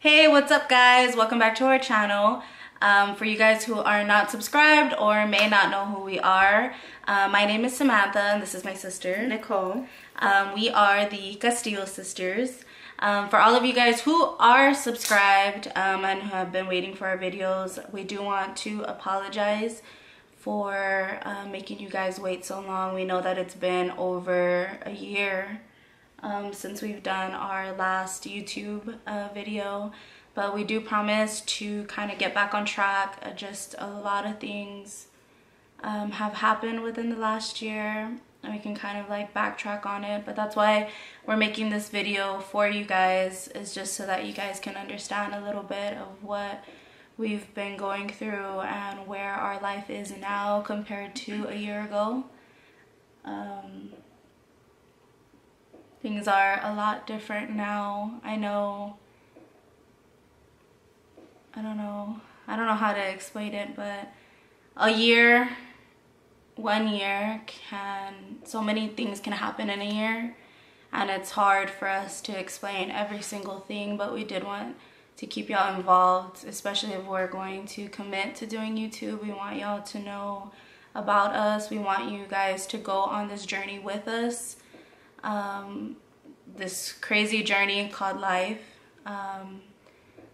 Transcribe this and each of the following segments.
Hey, what's up guys? Welcome back to our channel. For you guys who are not subscribed or may not know who we are, my name is Samantha and this is my sister, Nicole. We are the Castillo sisters. For all of you guys who are subscribed and who have been waiting for our videos, we do want to apologize for making you guys wait so long. We know that it's been over a year since we've done our last YouTube video, but we do promise to kind of get back on track. Just a lot of things have happened within the last year and we can kind of like backtrack on it, but that's why we're making this video for you guys, is just so that you guys can understand a little bit of what we've been going through and where our life is now compared to a year ago. Things are a lot different now. I don't know how to explain it, but one year so many things can happen in a year, and it's hard for us to explain every single thing, but we did want to keep y'all involved, especially if we're going to commit to doing YouTube. We want y'all to know about us. We want you guys to go on this journey with us. This crazy journey called life.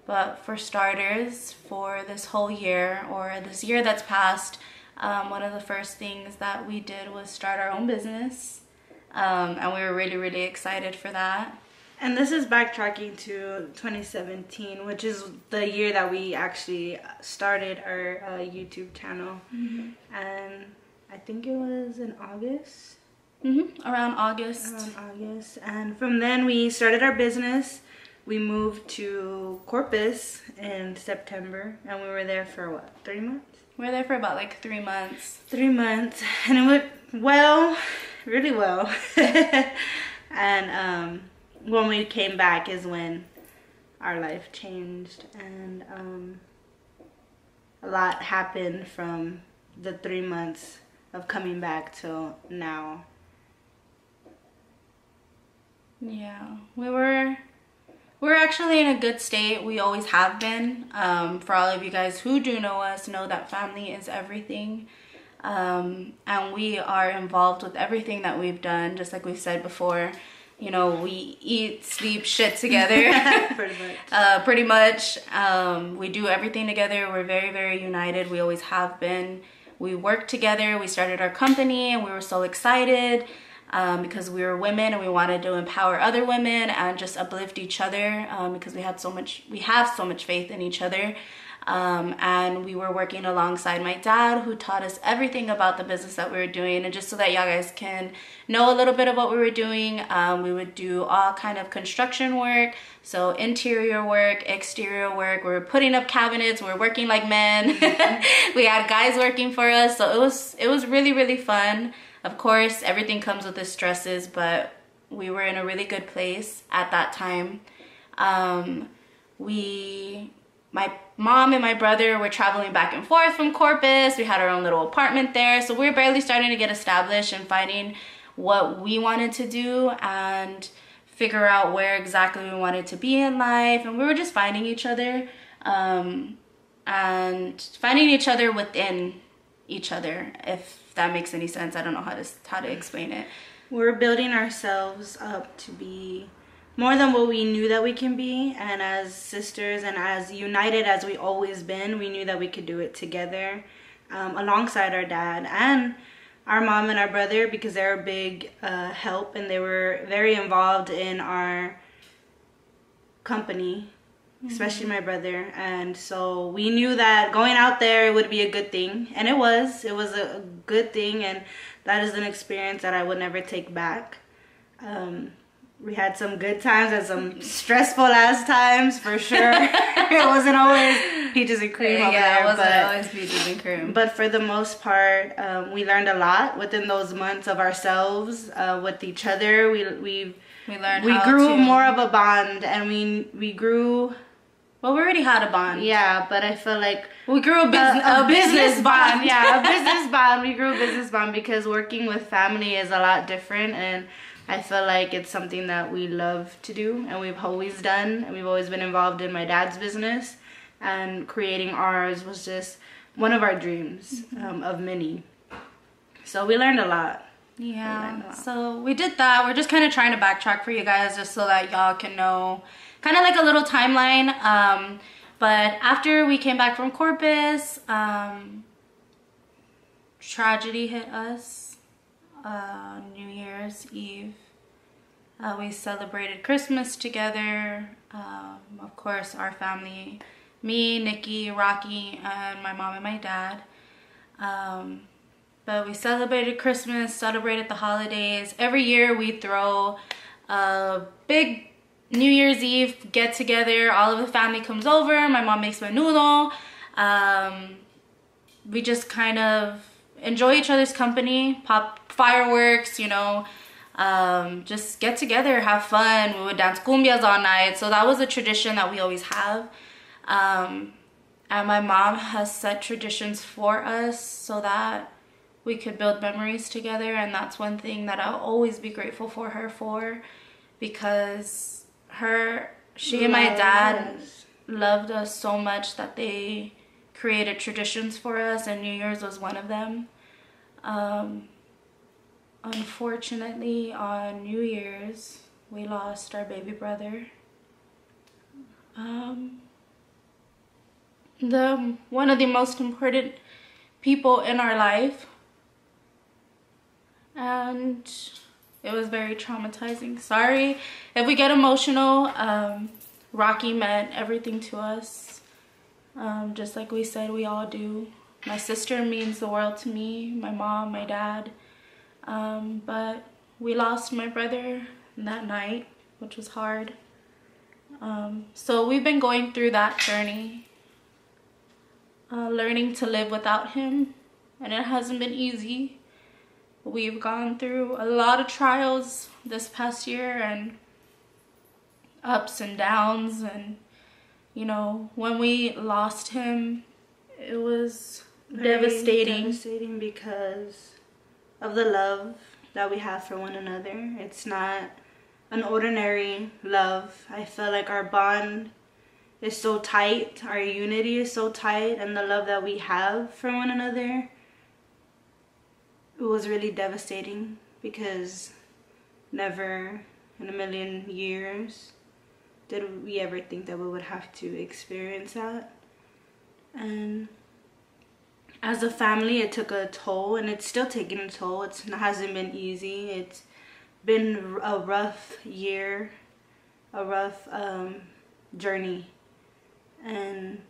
But for starters, for this whole year, or this year that's passed, one of the first things that we did was start our own business. And we were really excited for that. And this is backtracking to 2017, which is the year that we actually started our YouTube channel. And I think it was in August. Around August. And from then we started our business. We moved to Corpus in September, and we were there for what, 3 months? We were there for about like 3 months. 3 months, and it went well, really well. And when we came back is when our life changed, and a lot happened from the 3 months of coming back till now. Yeah, we're actually in a good state. We always have been. For all of you guys who do know us, know that family is everything. And we are involved with everything that we've done. Just like we've said before, you know, we eat, sleep, shit together. Pretty much. We do everything together. We're very united. We always have been. We work together. We started our company and we were so excited. Because we were women and we wanted to empower other women and just uplift each other, because we have so much faith in each other. And we were working alongside my dad, who taught us everything about the business that we were doing. And just so that y'all guys can know a little bit of what we were doing, we would do all kind of construction work, so interior work, exterior work. We were putting up cabinets, we were working like men. We had guys working for us, so it was really fun. Of course, everything comes with its stresses, but we were in a really good place at that time. My mom and my brother were traveling back and forth from Corpus. We had our own little apartment there, so we were barely starting to get established and finding what we wanted to do and figure out where exactly we wanted to be in life. And we were just finding each other, and finding each other within each other, if that makes any sense. I don't know how to explain it. We're building ourselves up to be more than what we knew that we can be, and as sisters and as united as we always been, we knew that we could do it together, alongside our dad and our mom and our brother, because they're a big help and they were very involved in our company. Especially my brother. And so we knew that going out there would be a good thing, and it was a good thing, and that is an experience that I would never take back. We had some good times and some stressful ass times for sure. It wasn't always peaches and cream over there. It wasn't always peaches and cream. But for the most part, we learned a lot within those months of ourselves, with each other. We grew more of a bond, and we grew. Well, we already had a bond. Yeah, but I feel like we grew a business bond. Yeah, a business bond. We grew a business bond because working with family is a lot different, and I feel like it's something that we love to do and we've always done, and we've always been involved in my dad's business, and creating ours was just one of our dreams of many. So we learned a lot. Yeah, so we did that. We're just kind of trying to backtrack for you guys just so that y'all can know kind of like a little timeline. But after we came back from Corpus, tragedy hit us. New Year's Eve. We celebrated Christmas together. Of course, our family, me, Nikki, Rocky, and my mom and my dad. But we celebrated Christmas, celebrated the holidays. Every year we throw a big New Year's Eve get together. All of the family comes over. My mom makes menudo. We just kind of enjoy each other's company, pop fireworks, you know, just get together, have fun. We would dance cumbias all night. So that was a tradition that we always have. And my mom has set traditions for us so that we could build memories together. And that's one thing that I'll always be grateful for her for, because she and my dad loved us so much that they created traditions for us, and New Year's was one of them. Unfortunately, on New Year's, we lost our baby brother. One of the most important people in our life, and it was very traumatizing. Sorry if we get emotional. Rocky meant everything to us, just like we said we all do. My sister means the world to me, my mom, my dad. But we lost my brother that night, which was hard. So we've been going through that journey, learning to live without him, and it hasn't been easy. We've gone through a lot of trials this past year, and ups and downs, and you know, when we lost him, it was devastating because of the love that we have for one another. It's not an ordinary love. I feel like our bond is so tight, our unity is so tight, and the love that we have for one another, it was really devastating, because never in a million years did we ever think that we would have to experience that. And as a family, it took a toll, and it's still taking a toll. It hasn't been easy. It's been a rough year, a rough journey. And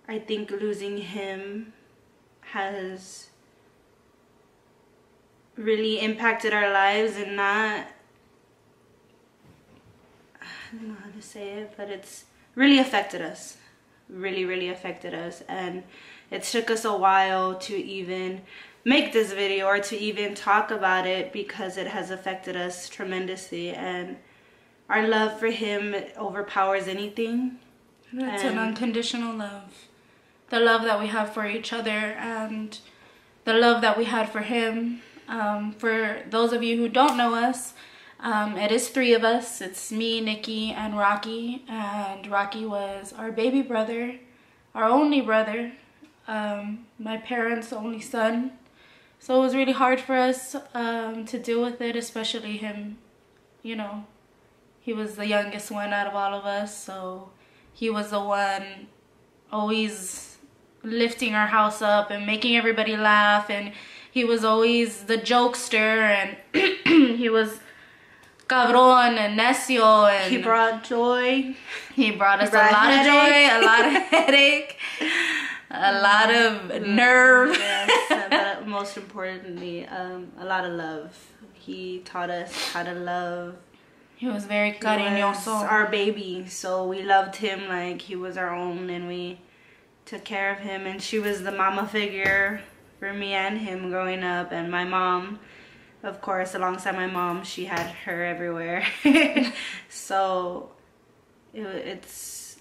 I think losing him has really impacted our lives, and not, I don't know how to say it, but it's really affected us. Really affected us. And it took us a while to even make this video or to even talk about it, because it has affected us tremendously, and our love for him overpowers anything. It's an unconditional love. The love that we have for each other, and the love that we had for him. For those of you who don't know us, it is 3 of us. It's me, Nikki, and Rocky. And Rocky was our baby brother, our only brother, my parents' only son. So it was really hard for us to deal with it, especially him. You know, he was the youngest one out of all of us, so he was the one always lifting our house up and making everybody laugh, and he was always the jokester, and he was cabron and necio, and he brought joy. He brought us a lot of joy, a lot of headache, a lot of nerve. Yes, but most importantly, a lot of love. He taught us how to love. He was very cariñoso. Our baby, so we loved him like he was our own, and we took care of him. And she was the mama figure for me and him growing up. And my mom, of course, alongside my mom, she had her everywhere. So it's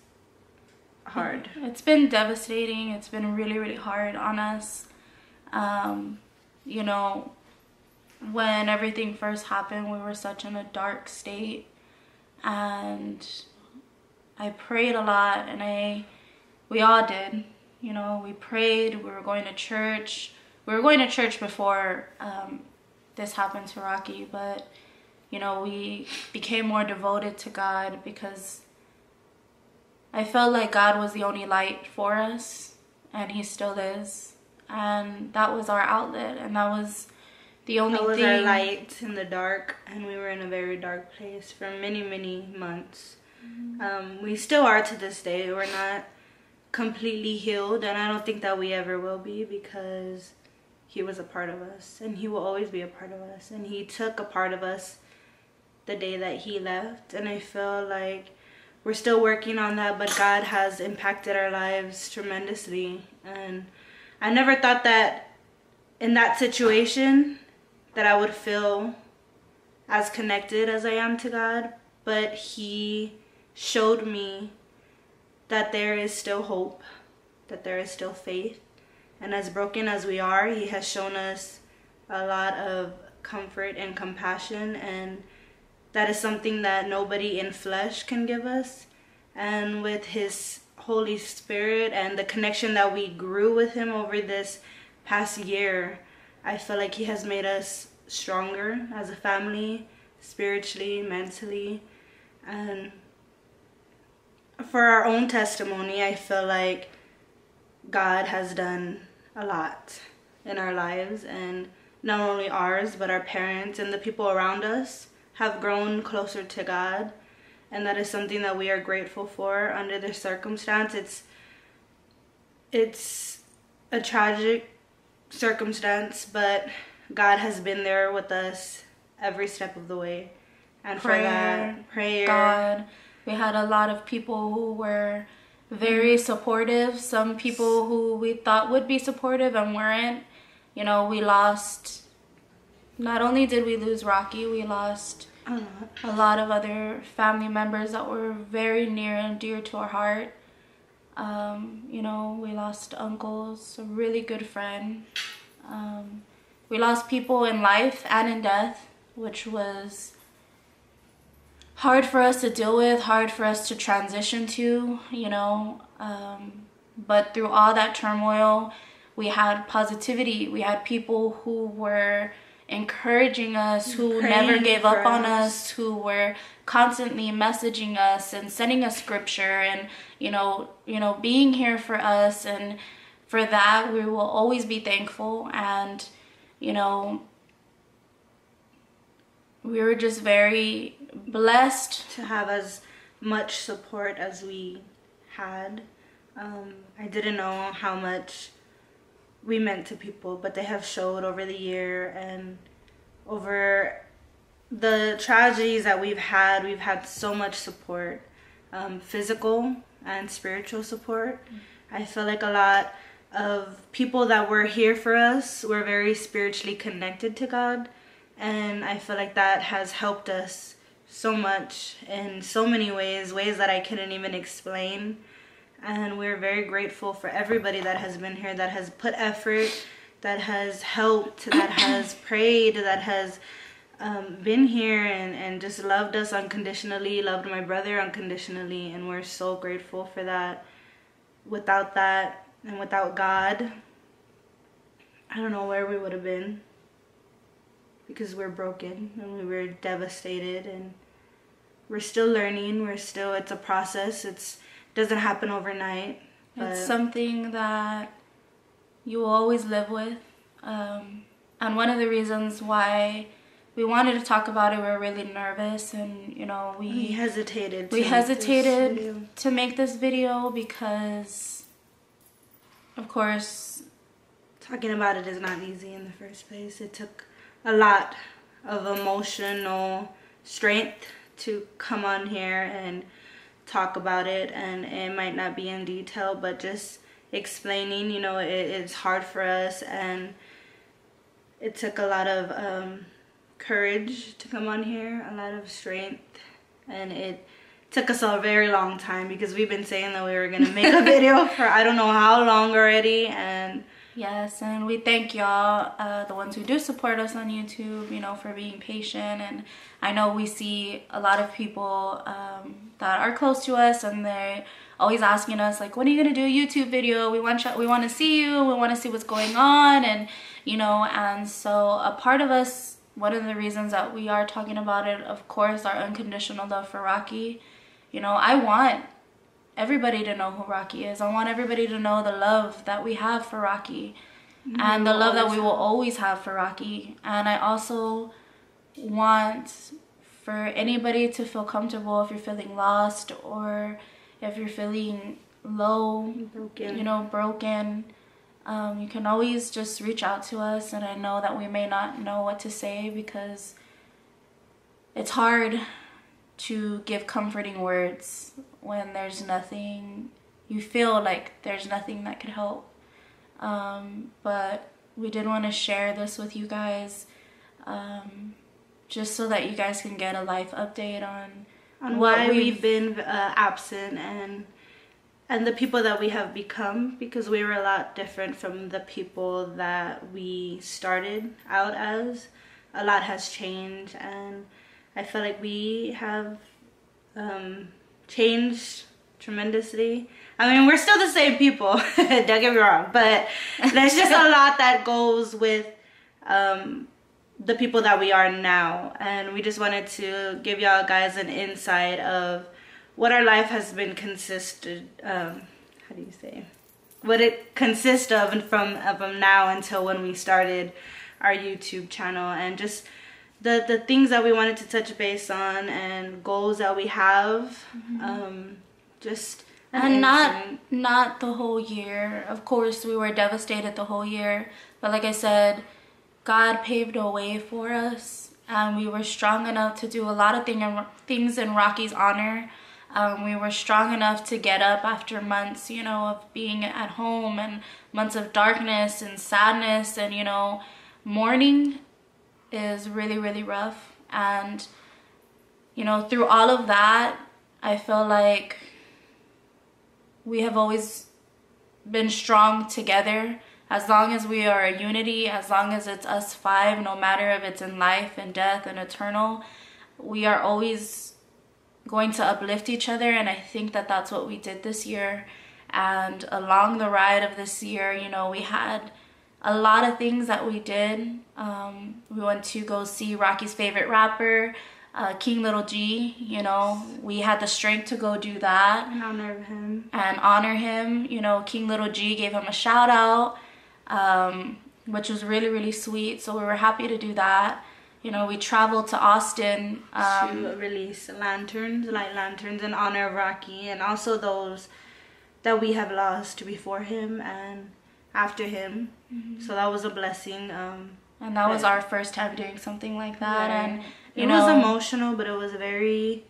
hard. It's been devastating. It's been really hard on us. You know, when everything first happened, we were such in a dark state, and I prayed a lot, and we all did. You know, we prayed, we were going to church. We were going to church before this happened to Rocky, but, you know, we became more devoted to God because I felt like God was the only light for us, and he still is. And that was our outlet, and that was the only thing. That was our light in the dark, and we were in a very dark place for many, many months. We still are to this day. We're not completely healed, and I don't think that we ever will be, because he was a part of us, and he will always be a part of us, and he took a part of us the day that he left. And I feel like we're still working on that, but God has impacted our lives tremendously. And I never thought that in that situation that I would feel as connected as I am to God, but he showed me that there is still hope, that there is still faith. And as broken as we are, he has shown us a lot of comfort and compassion, and that is something that nobody in flesh can give us. And with his Holy Spirit and the connection that we grew with him over this past year, I feel like he has made us stronger as a family, spiritually, mentally. And for our own testimony, I feel like God has done a lot in our lives, and not only ours, but our parents and the people around us have grown closer to God. And that is something that we are grateful for under this circumstance. It's a tragic circumstance, but God has been there with us every step of the way. And for that, prayer. God, we had a lot of people who were very supportive. Some people who we thought would be supportive and weren't. You know, we lost, not only did we lose Rocky, we lost a lot of other family members that were very near and dear to our heart. You know, we lost uncles, a really good friend. We lost people in life and in death, which was hard for us to deal with, hard for us to transition to, you know. But through all that turmoil, we had positivity. We had people who were encouraging us, who never gave up on us, who were constantly messaging us and sending us scripture, and you know being here for us. And for that, we will always be thankful. And you know, we were just very blessed to have as much support as we had. I didn't know how much we meant to people, but they have showed over the year, and over the tragedies that we've had so much support, physical and spiritual support. I feel like a lot of people that were here for us were very spiritually connected to God, and I feel like that has helped us so much in so many ways that I couldn't even explain. And we're very grateful for everybody that has been here, that has put effort, that has helped, that has prayed, that has been here and just loved us unconditionally, loved my brother unconditionally. And we're so grateful for that. Without that and without God, I don't know where we would have been, because we're broken and we were devastated, and we're still learning. It's a process. It doesn't happen overnight. It's something that you will always live with. And one of the reasons why we wanted to talk about it, we were really nervous, and you know, we hesitated to make this video because, of course, talking about it is not easy in the first place. It took a lot of emotional strength to come on here and talk about it, and it might not be in detail, but just explaining, you know, it's hard for us, and it took a lot of courage to come on here, a lot of strength, and it took us a very long time, because we've been saying that we were going to make a video for I don't know how long already, and Yes, and we thank y'all, the ones who do support us on YouTube, you know, for being patient. And I know we see a lot of people that are close to us, and they're always asking us, like, when are you gonna do a YouTube video? We want to see you. We want to see what's going on, and you know. And so a part of us, one of the reasons that we are talking about it, of course, our unconditional love for Rocky. You know, I want everybody to know who Rocky is. I want everybody to know the love that we have for Rocky, and the love that we will always have for Rocky. And I also want for anybody to feel comfortable if you're feeling lost or if you're feeling low, broken. You know, broken. You can always just reach out to us, and I know that we may not know what to say because it's hard to give comforting words when there's nothing, you feel like there's nothing that could help. But we did want to share this with you guys, just so that you guys can get a life update on why we've been absent and the people that we have become, because we were a lot different from the people that we started out as. A lot has changed, and I feel like we have changed tremendously. I mean, we're still the same people, don't get me wrong, but there's just a lot that goes with the people that we are now, and we just wanted to give y'all guys an insight of what our life has been what it consists of from now until when we started our YouTube channel, and just the things that we wanted to touch base on and goals that we have. And not the whole year. Of course, we were devastated the whole year, but like I said, God paved a way for us, and we were strong enough to do a lot of things in Rocky's honor. We were strong enough to get up after months, you know, of being at home, and months of darkness and sadness, and, you know, mourning is really, really rough. And, you know, through all of that, I feel like we have always been strong together. As long as we are a unity, as long as it's us five, no matter if it's in life and death and eternal, we are always going to uplift each other. And I think that that's what we did this year. And along the ride of this year, you know, we had a lot of things that we did. We went to go see Rocky's favorite rapper, King Little G. You know, we had the strength to go do that and honor him. You know, King Little G gave him a shout out, which was really, really sweet. So we were happy to do that. You know, we traveled to Austin to release light lanterns in honor of Rocky, and also those that we have lost before him and after him. So that was a blessing. And that was our first time doing something like that. Right. And it was emotional, but it was very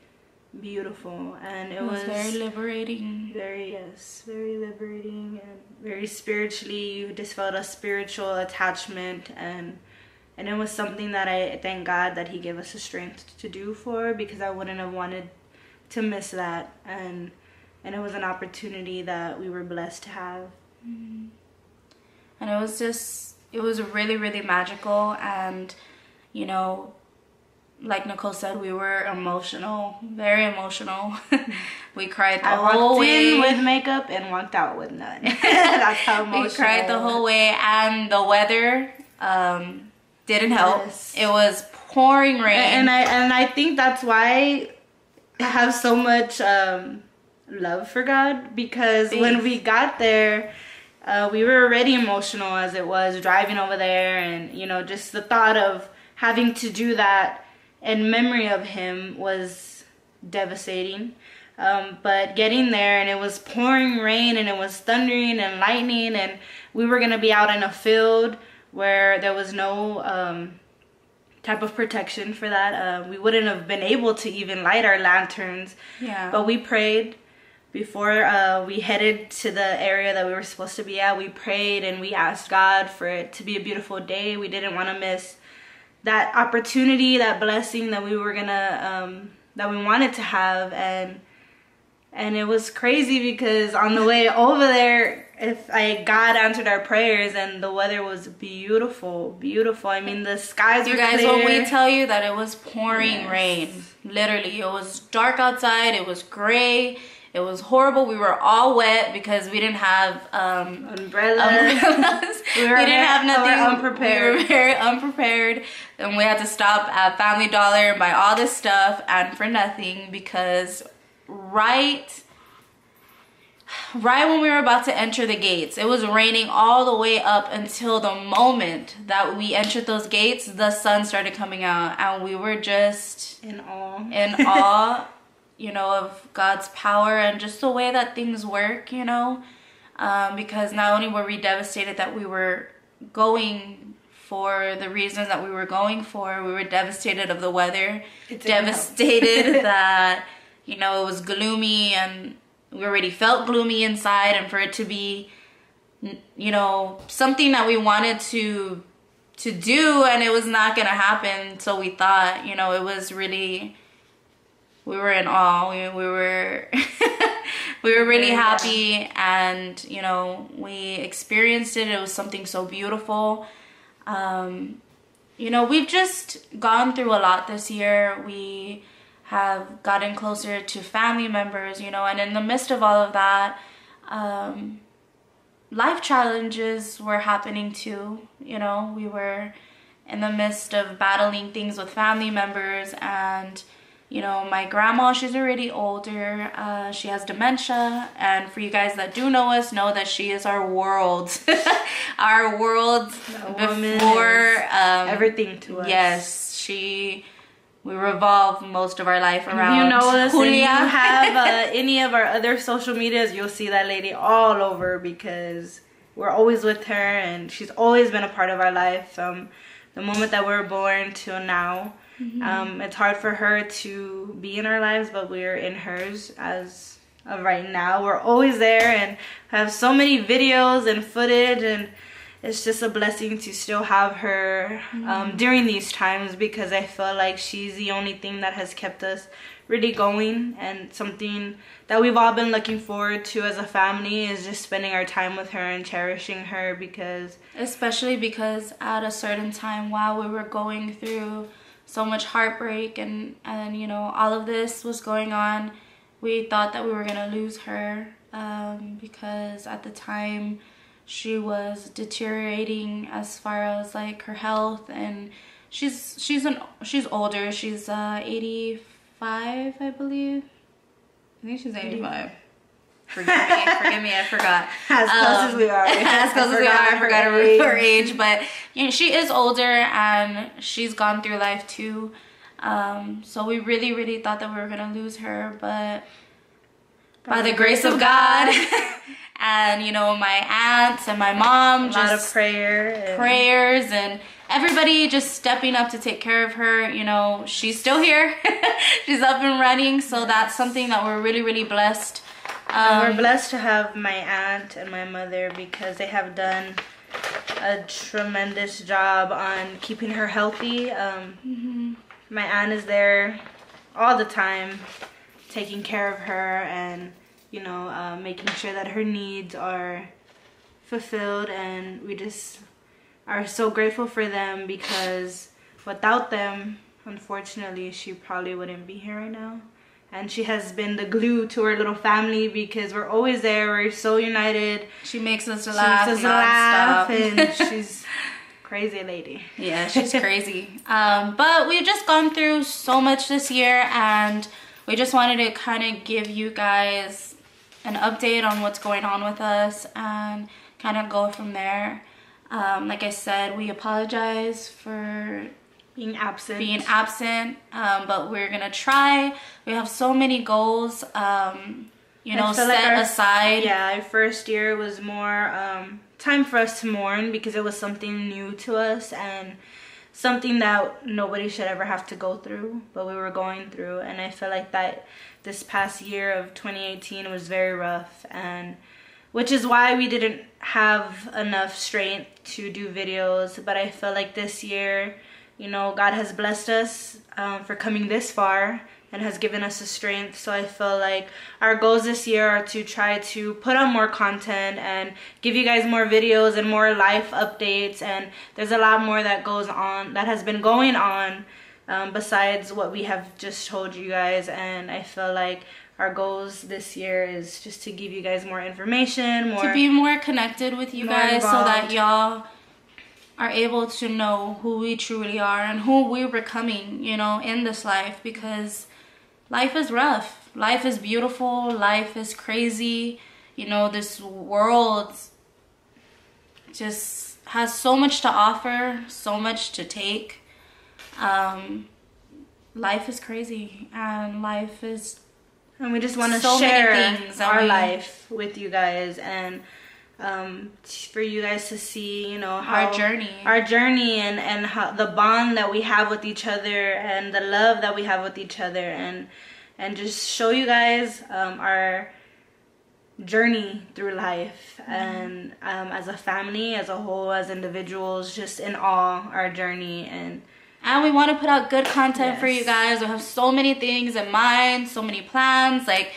beautiful, and it was very liberating. Very liberating, and very spiritually. You just felt a spiritual attachment, and it was something that I thank God that he gave us the strength to do for, because I wouldn't have wanted to miss that, and it was an opportunity that we were blessed to have. And it was really, really magical. And, you know, like Nicole said, we were emotional, very emotional. We cried the whole way. I walked in with makeup and walked out with none. That's how emotional. We cried the whole way, and the weather didn't help. Yes. It was pouring rain. And I think that's why I have so much love for God, because when we got there, we were already emotional as it was driving over there, and you know, just the thought of having to do that in memory of him was devastating. But getting there, and it was pouring rain, and it was thundering and lightning, and we were gonna be out in a field where there was no type of protection for that. We wouldn't have been able to even light our lanterns. Yeah. But we prayed before we headed to the area that we were supposed to be at. We prayed and we asked God for it to be a beautiful day. We didn't want to miss that opportunity, that blessing that we were gonna that we wanted to have. And it was crazy, because on the way over there, God answered our prayers, and the weather was beautiful, beautiful. I mean, the skies were clear. You guys, when we tell you that it was pouring rain, literally, it was dark outside. It was gray. It was horrible. We were all wet because we didn't have umbrellas. We didn't have nothing. We were unprepared. We were very unprepared, and we had to stop at Family Dollar and buy all this stuff, and for nothing, because right when we were about to enter the gates, it was raining all the way up until the moment that we entered those gates. The sun started coming out, and we were just in awe, you know, of God's power and just the way that things work, you know, because not only were we devastated that we were going for the reasons that we were going for, we were devastated of the weather, devastated that, you know, it was gloomy, and we already felt gloomy inside, and for it to be, you know, something that we wanted to do, and it was not gonna happen. So we thought, you know, it was really, we were in awe. We were we were really happy, and you know, we experienced it. It was something so beautiful. You know, we've just gone through a lot this year. We have gotten closer to family members, you know, and in the midst of all of that, life challenges were happening too. You know, we were in the midst of battling things with family members, and you know, my grandma, she's already older. She has dementia, and for you guys that do know us, know that she is our world. Our world before everything to us. Yes, we revolve most of our life around. If you know us, Julia. and you have any of our other social medias, you'll see that lady all over, because we're always with her, and she's always been a part of our life. The moment that we were born till now. It's hard for her to be in our lives, but we're in hers as of right now. We're always there and have so many videos and footage, and it's just a blessing to still have her during these times, because I feel like she's the only thing that has kept us really going, and something that we've all been looking forward to as a family is just spending our time with her and cherishing her, especially because at a certain time while we were going through so much heartbreak and you know, all of this was going on, we thought that we were gonna lose her, because at the time she was deteriorating as far as like her health, and she's older. She's 85, I believe. I think she's 85. Forgive me, I forgot. As close as we are. As close as we are, I forgot her age. But you know, she is older, and she's gone through life too. So we really, really thought that we were gonna lose her, but by the grace of God, and you know, my aunts and my mom, a lot of prayers, and everybody just stepping up to take care of her. You know, she's still here. She's up and running. So that's something that we're really, really blessed. We're blessed to have my aunt and my mother, because they have done a tremendous job on keeping her healthy. My aunt is there all the time, taking care of her, and you know, making sure that her needs are fulfilled, and we just are so grateful for them, because without them, unfortunately, she probably wouldn't be here right now. And she has been the glue to our little family, because we're always there. We're so united. She makes us laugh. And she's crazy lady. Yeah, she's crazy. But we've just gone through so much this year, and we just wanted to kind of give you guys an update on what's going on with us and kind of go from there. Like I said, we apologize for being absent, but we're gonna try. We have so many goals, you know, set aside. Yeah, our first year was more time for us to mourn, because it was something new to us and something that nobody should ever have to go through, but we were going through. And I feel like that this past year of 2018 was very rough, and which is why we didn't have enough strength to do videos. But I feel like this year, you know, God has blessed us for coming this far, and has given us the strength. So I feel like our goals this year are to try to put on more content and give you guys more videos and more life updates. And there's a lot more that goes on, that has been going on, besides what we have just told you guys. And I feel like our goals this year is just to give you guys more information, to be more connected with you guys, so that y'all are able to know who we truly are and who we're becoming, you know, in this life. Because life is rough, life is beautiful, life is crazy. You know, this world just has so much to offer, so much to take. Life is crazy, and life is, and we just want to share our life with you guys, and for you guys to see, you know, how our journey and how the bond that we have with each other and the love that we have with each other, and just show you guys our journey through life, and as a family, as a whole, as individuals, just in all our journey. And we want to put out good content for you guys. We have so many things in mind, so many plans. Like,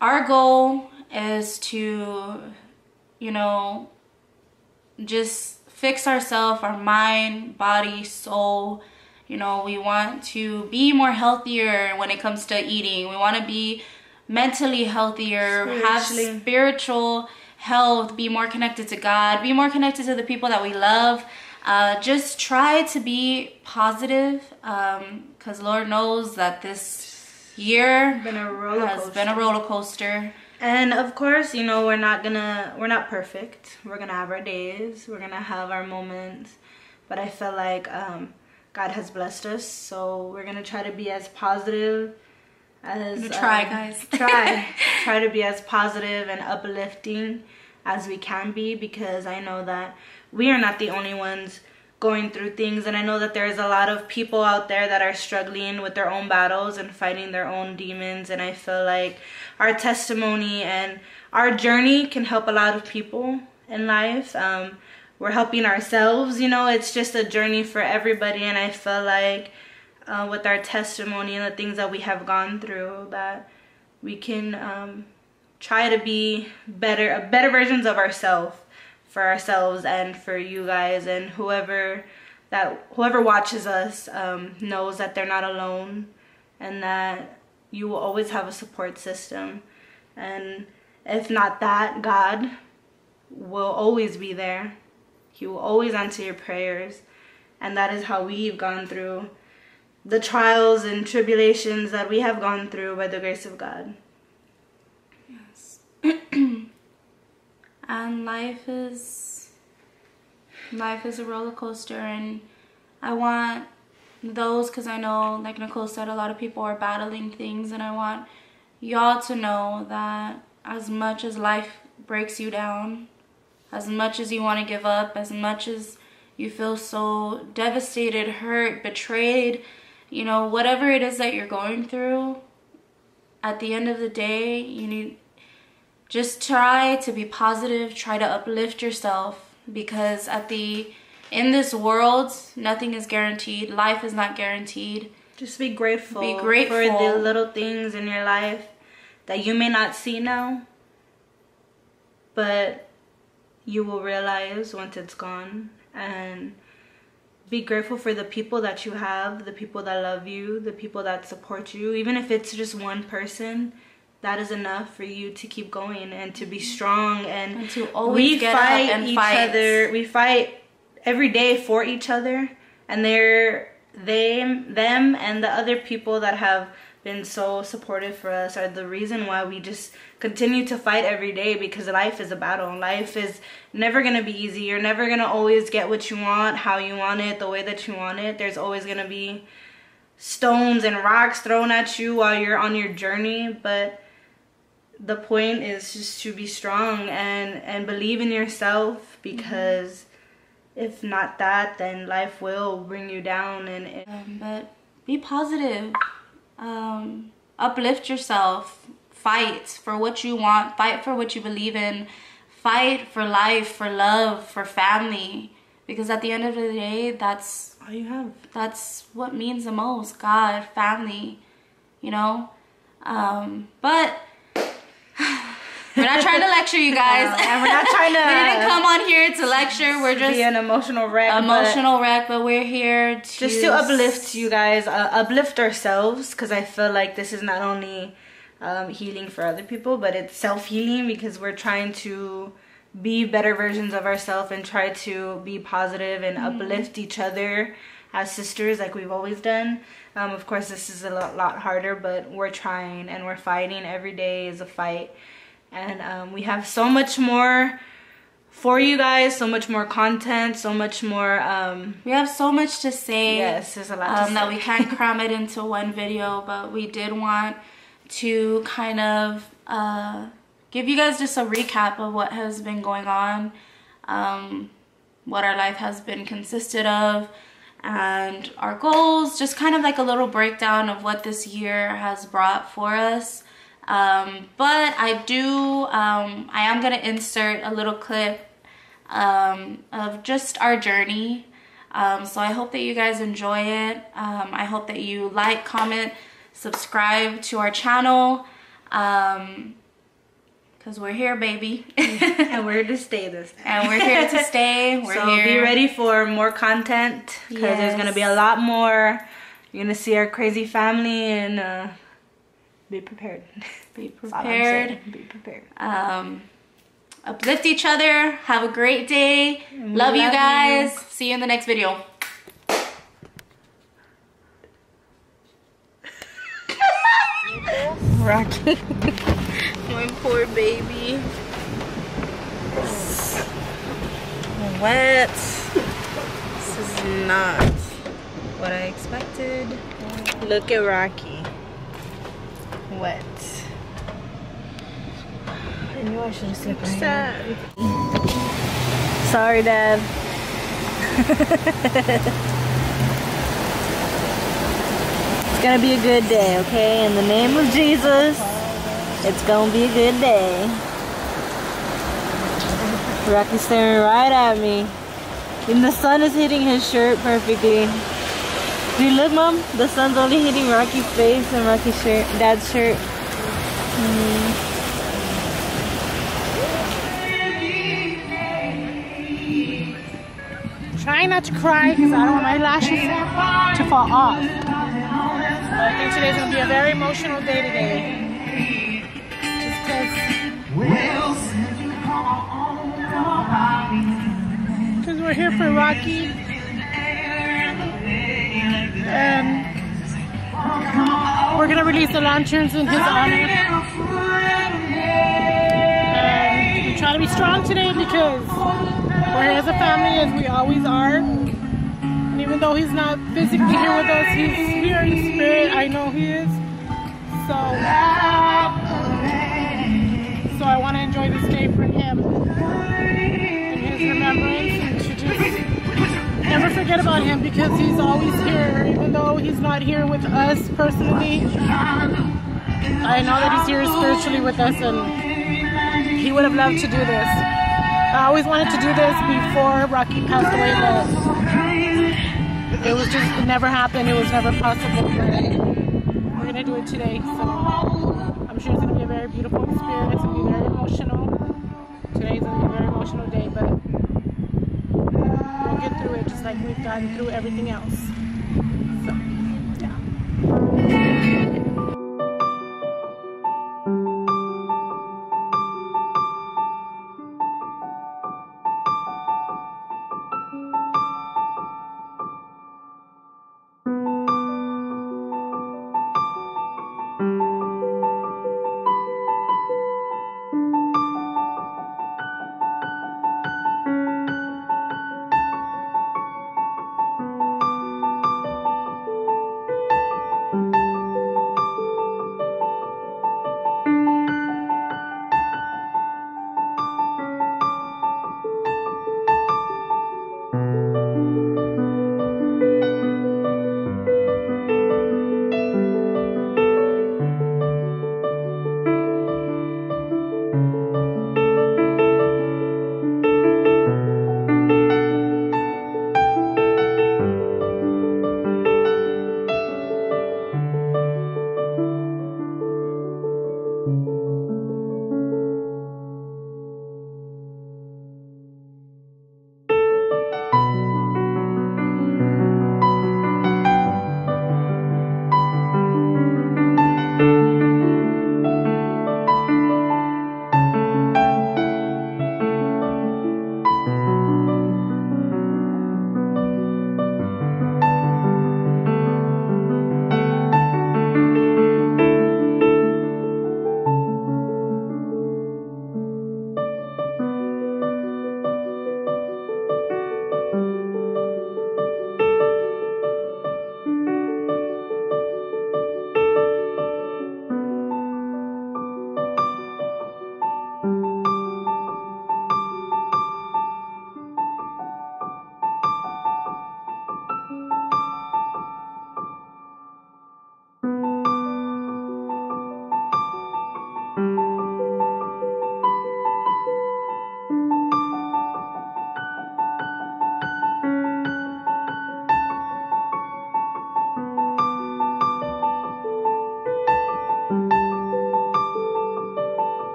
our goal is to, you know, just fix ourselves, our mind, body, soul. You know, we want to be more healthier when it comes to eating. We want to be mentally healthier, have spiritual health, be more connected to God, be more connected to the people that we love. Just try to be positive, because Lord knows that this year has been a roller coaster. And of course, you know, we're not perfect. We're gonna have our days, we're gonna have our moments, but I feel like God has blessed us, so we're gonna try to be as positive as guys. try to be as positive and uplifting as we can be, because I know that we are not the only ones going through things, and I know that there's a lot of people out there that are struggling with their own battles and fighting their own demons. And I feel like our testimony and our journey can help a lot of people in life. We're helping ourselves, you know, it's just a journey for everybody. And I feel like with our testimony and the things that we have gone through, that we can try to be better versions of ourselves, for ourselves and for you guys, and whoever watches us knows that they're not alone, and that you will always have a support system. And if not that, God will always be there. He will always answer your prayers. And that is how we've gone through the trials and tribulations that we have gone through by the grace of God. Yes. And life is a roller coaster, and I want those, because I know, like Nicole said, a lot of people are battling things, and I want y'all to know that as much as life breaks you down, as much as you want to give up, as much as you feel so devastated, hurt, betrayed, you know, whatever it is that you're going through, at the end of the day, you need just try to be positive, try to uplift yourself, because in this world, nothing is guaranteed. Life is not guaranteed. Just be grateful. Be grateful for the little things in your life that you may not see now, but you will realize once it's gone. And be grateful for the people that you have, the people that love you, the people that support you. Even if it's just one person, that is enough for you to keep going and to be strong, and to always get up and fight. We fight every day for each other, and them and the other people that have been so supportive for us are the reason why we just continue to fight every day, because life is a battle. Life is never going to be easy. You're never going to always get what you want, how you want it, the way that you want it. There's always going to be stones and rocks thrown at you while you're on your journey, but the point is just to be strong and believe in yourself, because if not that, then life will bring you down. But be positive, uplift yourself, fight for what you want, fight for what you believe in, fight for life, for love, for family, because at the end of the day, that's all you have. That's what means the most. God, family, you know. But we're not trying to lecture you guys. No, and we're not trying to. We didn't come on here to lecture. We're just be an emotional wreck. But we're here to just to uplift you guys, uplift ourselves, because I feel like this is not only healing for other people, but it's self-healing, because we're trying to be better versions of ourselves and try to be positive and uplift each other as sisters, like we've always done. Of course, this is a lot harder, but we're trying and we're fighting. Every day is a fight, and we have so much more for you guys, so much more content, so much more. We have so much to say. Yes, there's a lot to say. That we can't cram it into one video, but we did want to kind of give you guys just a recap of what has been going on, what our life has been consisted of, and our goals, just kind of like a little breakdown of what this year has brought for us. But I am going to insert a little clip of just our journey. So I hope that you guys enjoy it. I hope that you like, comment, subscribe to our channel. Because we're here, baby. And we're here to stay this time. And we're here to stay. We're here. Be ready for more content, because there's going to be a lot more. You're going to see our crazy family, and be prepared. Be prepared. Be prepared. Uplift each other. Have a great day. Love you guys. See you in the next video. Rocky. My poor baby. Wet. This is not what I expected. Look at Rocky. Wet. I knew I should have slept right. Sorry, Dad. It's gonna be a good day, okay? In the name of Jesus, it's gonna be a good day. Rocky's staring right at me. And the sun is hitting his shirt perfectly. Dude, look, Mom. The sun's only hitting Rocky's face and Rocky's shirt, Dad's shirt. Trying not to cry because I don't want my lashes to fall off. I think today's going to be a very emotional day today. Just because we're here for Rocky. And we're going to release the lanterns in his honor. And we're trying to be strong today because we're here as a family, as we always are. And even though he's not physically here with us, he's here in spirit. I know he is. So I want to enjoy this day for him and his remembrance, and to just never forget about him, because he's always here. Even though he's not here with us personally, I know that he's here spiritually with us, and he would have loved to do this. I always wanted to do this before Rocky passed away, but it never happened. It was never possible. But we're gonna do it today, so I'm sure it's gonna be a very beautiful experience. It's gonna be very emotional. Today's gonna be a very emotional day, but we'll get through it just like we've gotten through everything else.